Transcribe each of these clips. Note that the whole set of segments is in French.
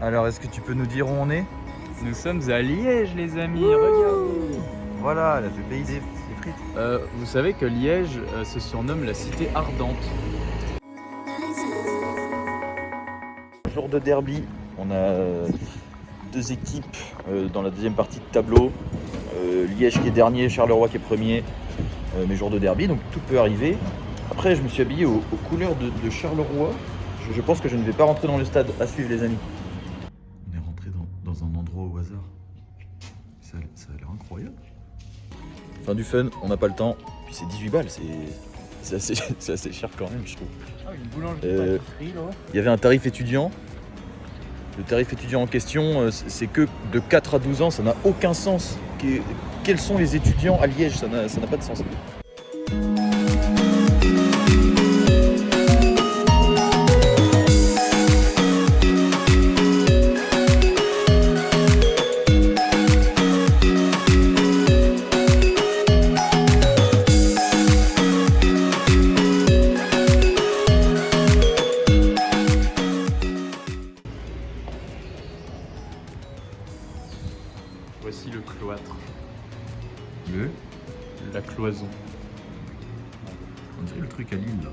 Alors, est-ce que tu peux nous dire où on est? Nous sommes à Liège, les amis, regardez. Voilà, le pays des frites. Vous savez que Liège se surnomme la cité ardente. Jour de derby, on a deux équipes dans la deuxième partie de tableau. Liège qui est dernier, Charleroi qui est premier. Mais jour de derby, donc tout peut arriver. Après, je me suis habillé aux couleurs de Charleroi. Je pense que je ne vais pas rentrer dans le stade. À suivre, les amis. On est rentré dans un endroit au hasard. Ça a l'air incroyable. Fin du fun, on n'a pas le temps. Puis c'est 18 balles, c'est assez cher quand même, je trouve. Ah, une boulangerie-pâtisserie là. Il y avait un tarif étudiant. Le tarif étudiant en question, c'est que de 4 à 12 ans, ça n'a aucun sens. Quels sont les étudiants à Liège? Ça n'a pas de sens. Voici le cloître, La la cloison. On dirait le truc à Lille là.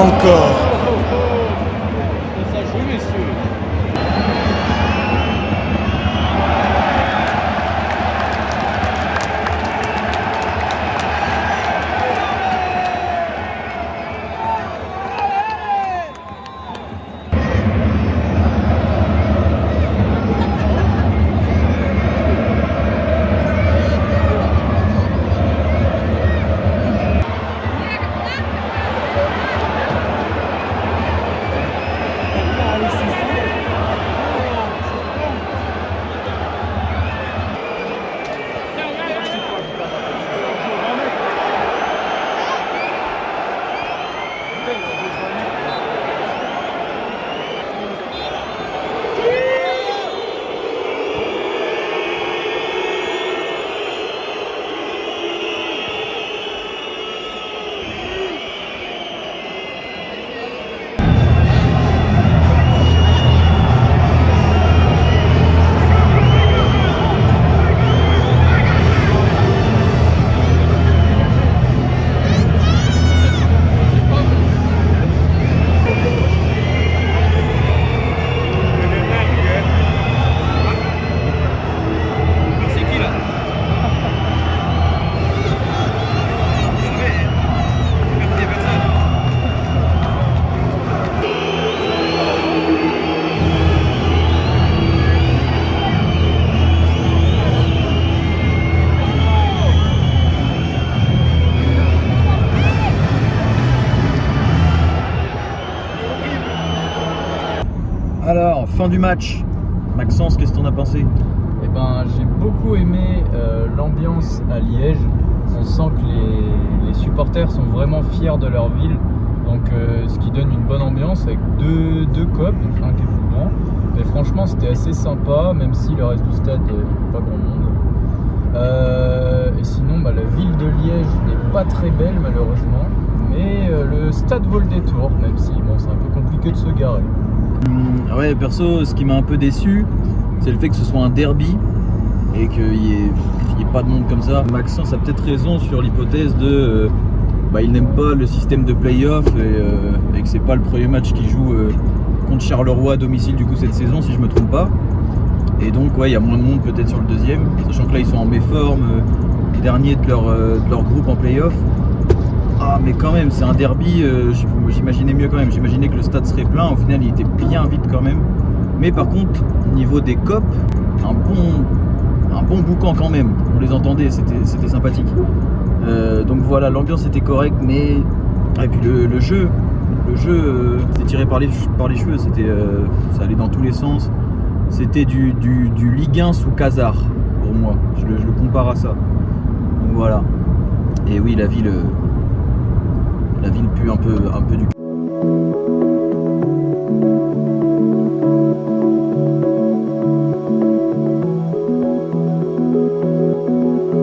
encore. Ça joue, messieurs. Alors, fin du match. Maxence, qu'est-ce que t'en as pensé? Eh ben, j'ai beaucoup aimé l'ambiance à Liège. On sent que les supporters sont vraiment fiers de leur ville. Donc, ce qui donne une bonne ambiance avec deux copes, donc un qui est plus grand. Mais franchement, c'était assez sympa, même si le reste du stade n'est pas grand monde. Et sinon, la ville de Liège n'est pas très belle, malheureusement. Mais le stade vaut le détour, même si c'est un peu compliqué de se garer. Ouais, perso, ce qui m'a un peu déçu, c'est le fait que ce soit un derby et qu'il n'y ait pas de monde comme ça. Maxence a peut-être raison sur l'hypothèse de il n'aime pas le système de play-off et que c'est pas le premier match qu'il joue contre Charleroi à domicile du coup cette saison, si je me trompe pas. Et donc il y a moins de monde peut-être sur le deuxième, sachant que là ils sont en méforme, dernier de leur groupe en play-off. Ah mais quand même, c'est un derby, j'imaginais mieux quand même, j'imaginais que le stade serait plein, au final il était bien vide quand même. Mais par contre, au niveau des copes, un bon boucan quand même, on les entendait, c'était sympathique. Donc voilà, l'ambiance était correcte, mais... Et puis le jeu c'était tiré par les cheveux, ça allait dans tous les sens. C'était du Ligue 1 sous Casar, pour moi, je le compare à ça. Donc voilà. Et oui, la ville pue un peu du